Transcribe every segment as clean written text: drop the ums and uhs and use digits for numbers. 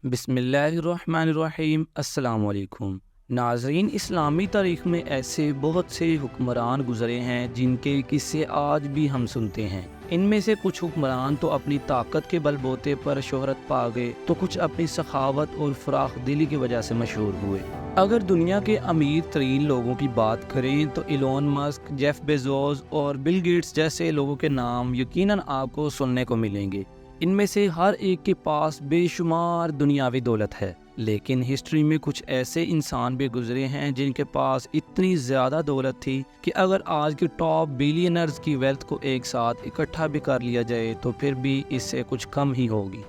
بسم اللہ الرحمن الرحیم۔ السلام علیکم ناظرین، اسلامی تاریخ میں ایسے بہت سے حکمران گزرے ہیں جن کے قصے آج بھی ہم سنتے ہیں۔ ان میں سے کچھ حکمران تو اپنی طاقت کے بل بوتے پر شہرت پا گئے تو کچھ اپنی سخاوت اور فراخ دلی کی وجہ سے مشہور ہوئے۔ اگر دنیا کے امیر ترین لوگوں کی بات کریں تو ایلون مسک، جیف بیزوس اور بل گیٹس جیسے لوگوں کے نام یقیناً آپ کو سننے کو ملیں گے۔ ان میں سے ہر ایک کے پاس بے شمار دنیاوی دولت ہے، لیکن ہسٹری میں کچھ ایسے انسان بھی گزرے ہیں جن کے پاس اتنی زیادہ دولت تھی کہ اگر آج کے ٹاپ بلینئرز کی ویلتھ کو ایک ساتھ اکٹھا بھی کر لیا جائے تو پھر بھی اس سے کچھ کم ہی ہوگی۔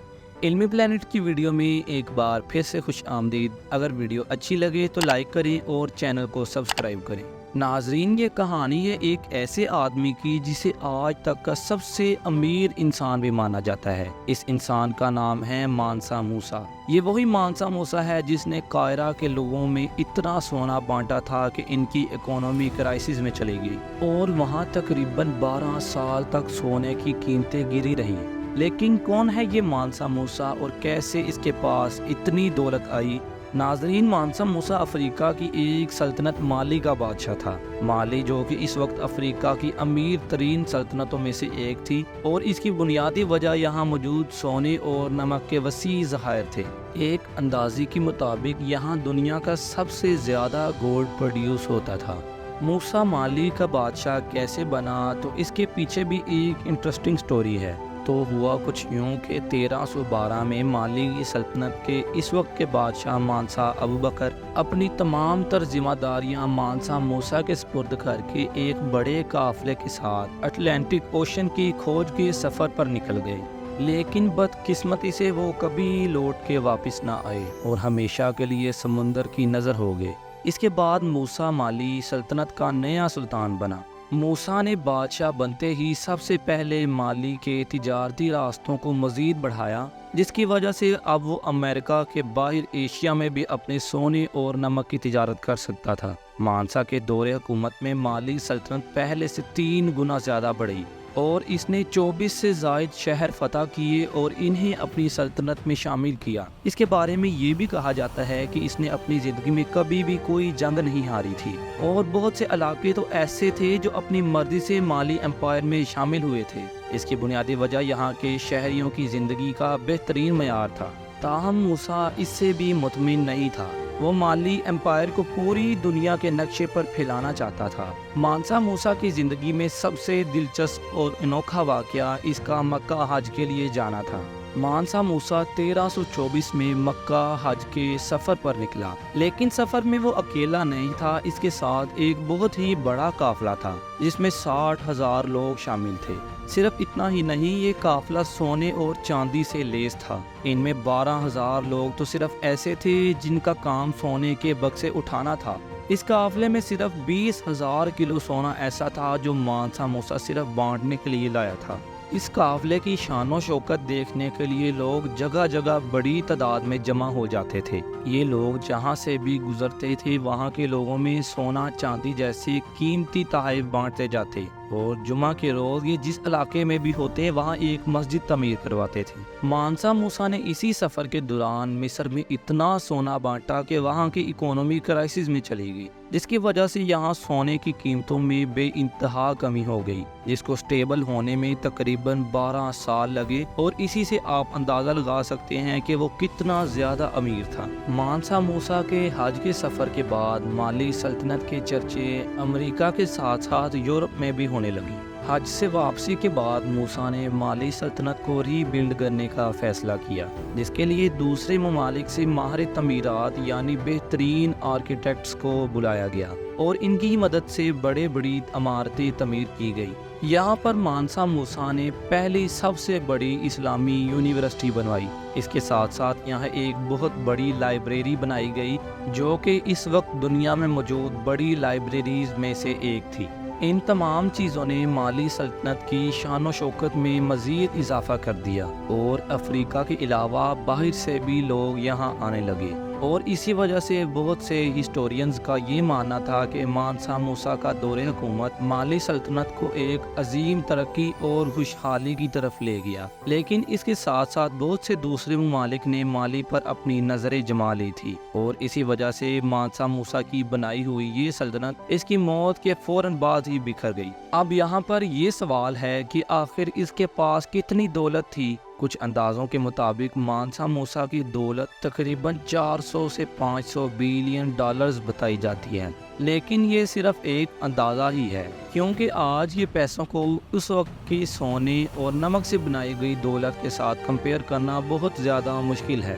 علمی پلانٹ کی ویڈیو میں ایک بار پھر سے خوش آمدید۔ اگر ویڈیو اچھی لگے تو لائک کریں اور چینل کو سبسکرائب کریں۔ ناظرین، یہ کہانی ہے ایک ایسے آدمی کی جسے آج تک کا سب سے امیر انسان بھی مانا جاتا ہے۔ اس انسان کا نام ہے مانسا موسیٰ۔ یہ وہی مانسا موسیٰ ہے جس نے قاہرہ کے لوگوں میں اتنا سونا بانٹا تھا کہ ان کی اکانومی کرائسس میں چلی گئی اور وہاں تقریباً 12 سال تک سونے کی قیمتیں گری رہیں۔ لیکن کون ہے یہ مانسا موسیٰ اور کیسے اس کے پاس اتنی دولت آئی؟ ناظرین، مانسا موسیٰ افریقہ کی ایک سلطنت مالی کا بادشاہ تھا۔ مالی جو کہ اس وقت افریقہ کی امیر ترین سلطنتوں میں سے ایک تھی، اور اس کی بنیادی وجہ یہاں موجود سونے اور نمک کے وسیع ذخائر تھے۔ ایک اندازے کے مطابق یہاں دنیا کا سب سے زیادہ گولڈ پروڈیوس ہوتا تھا۔ موسیٰ مالی کا بادشاہ کیسے بنا تو اس کے پیچھے بھی ایک انٹرسٹنگ سٹوری ہے۔ تو ہوا کچھ یوں کہ 1312 میں مالی کی سلطنت کے اس وقت کے بادشاہ مانسا ابوبکر اپنی تمام تر ذمہ داریاں مانسا موسیٰ کے سپرد کر کے ایک بڑے قافلے کے ساتھ اٹلانٹک اوشن کی کھوج کے سفر پر نکل گئے۔ لیکن بدقسمتی سے وہ کبھی لوٹ کے واپس نہ آئے اور ہمیشہ کے لیے سمندر کی نظر ہو گئے۔ اس کے بعد موسیٰ مالی سلطنت کا نیا سلطان بنا۔ موسیٰ نے بادشاہ بنتے ہی سب سے پہلے مالی کے تجارتی راستوں کو مزید بڑھایا، جس کی وجہ سے اب وہ امریکہ کے باہر ایشیا میں بھی اپنے سونے اور نمک کی تجارت کر سکتا تھا۔ مانسا کے دور حکومت میں مالی سلطنت پہلے سے 3 گنا زیادہ بڑھی اور اس نے 24 سے زائد شہر فتح کیے اور انہیں اپنی سلطنت میں شامل کیا۔ اس کے بارے میں یہ بھی کہا جاتا ہے کہ اس نے اپنی زندگی میں کبھی بھی کوئی جنگ نہیں ہاری تھی، اور بہت سے علاقے تو ایسے تھے جو اپنی مرضی سے مالی امپائر میں شامل ہوئے تھے۔ اس کی بنیادی وجہ یہاں کے شہریوں کی زندگی کا بہترین معیار تھا۔ تاہم موسیٰ اس سے بھی مطمئن نہیں تھا۔ وہ مالی امپائر کو پوری دنیا کے نقشے پر پھیلانا چاہتا تھا۔ مانسا موسیٰ کی زندگی میں سب سے دلچسپ اور انوکھا واقعہ اس کا مکہ حج کے لیے جانا تھا۔ مانسا موسیٰ 1324 میں مکہ حج کے سفر پر نکلا، لیکن سفر میں وہ اکیلا نہیں تھا۔ اس کے ساتھ ایک بہت ہی بڑا قافلہ تھا جس میں 60,000 لوگ شامل تھے۔ صرف اتنا ہی نہیں، یہ قافلہ سونے اور چاندی سے لیس تھا۔ ان میں 12,000 لوگ تو صرف ایسے تھے جن کا کام سونے کے بکسے اٹھانا تھا۔ اس قافلے میں صرف 20,000 کلو سونا ایسا تھا جو مانسا موسیٰ صرف بانٹنے کے لیے لایا تھا۔ اس قافلے کی شان و شوکت دیکھنے کے لیے لوگ جگہ جگہ بڑی تعداد میں جمع ہو جاتے تھے۔ یہ لوگ جہاں سے بھی گزرتے تھے وہاں کے لوگوں میں سونا چاندی جیسی قیمتی تحائف بانٹتے جاتے، اور جمعہ کے روز یہ جس علاقے میں بھی ہوتے وہاں ایک مسجد تعمیر کرواتے تھے۔ مانسا موسیٰ نے اسی سفر کے دوران مصر میں اتنا سونا بانٹا کہ وہاں کی اکانومی کرائسس میں چلی گئی، جس کی وجہ سے یہاں سونے کی قیمتوں میں بے انتہا کمی ہو گئی، جس کو سٹیبل ہونے میں تقریباً 12 سال لگے، اور اسی سے آپ اندازہ لگا سکتے ہیں کہ وہ کتنا زیادہ امیر تھا۔ مانسا موسیٰ کے حج کے سفر کے بعد مالی سلطنت کے چرچے امریکہ کے ساتھ ساتھ یورپ میں بھی ہونے لگی۔ حج سے واپسی کے بعد موسیٰ نے مالی سلطنت کو ری بلڈ کرنے کا فیصلہ کیا، جس کے لیے دوسرے ممالک سے ماہر تعمیرات یعنی بہترین آرکیٹیکٹس کو بلایا گیا، اور ان کی مدد سے بڑی عمارتیں تعمیر کی گئی۔ یہاں پر مانسا موسیٰ نے پہلی سب سے بڑی اسلامی یونیورسٹی بنوائی۔ اس کے ساتھ ساتھ یہاں ایک بہت بڑی لائبریری بنائی گئی جو کہ اس وقت دنیا میں موجود بڑی لائبریریز میں سے ایک تھی۔ ان تمام چیزوں نے مالی سلطنت کی شان و شوکت میں مزید اضافہ کر دیا، اور افریقہ کے علاوہ باہر سے بھی لوگ یہاں آنے لگے۔ اور اسی وجہ سے بہت سے ہسٹورینز کا یہ ماننا تھا کہ مانسا موسیٰ کا دور حکومت مالی سلطنت کو ایک عظیم ترقی اور خوشحالی کی طرف لے گیا، لیکن اس کے ساتھ ساتھ بہت سے دوسرے ممالک نے مالی پر اپنی نظریں جما لی تھی، اور اسی وجہ سے مانسا موسیٰ کی بنائی ہوئی یہ سلطنت اس کی موت کے فوراً بعد ہی بکھر گئی۔ اب یہاں پر یہ سوال ہے کہ آخر اس کے پاس کتنی دولت تھی؟ کچھ اندازوں کے مطابق مانسا موسیٰ کی دولت تقریباً 400 سے 500 بلین ڈالرز بتائی جاتی ہے، لیکن یہ صرف ایک اندازہ ہی ہے، کیونکہ آج یہ پیسوں کو اس وقت کی سونے اور نمک سے بنائی گئی دولت کے ساتھ کمپیئر کرنا بہت زیادہ مشکل ہے۔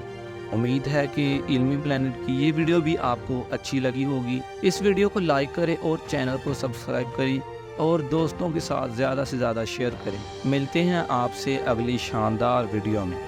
امید ہے کہ علمی پلانٹ کی یہ ویڈیو بھی آپ کو اچھی لگی ہوگی۔ اس ویڈیو کو لائک کریں اور چینل کو سبسکرائب کریں اور دوستوں کے ساتھ زیادہ سے زیادہ شیئر کریں۔ ملتے ہیں آپ سے اگلی شاندار ویڈیو میں۔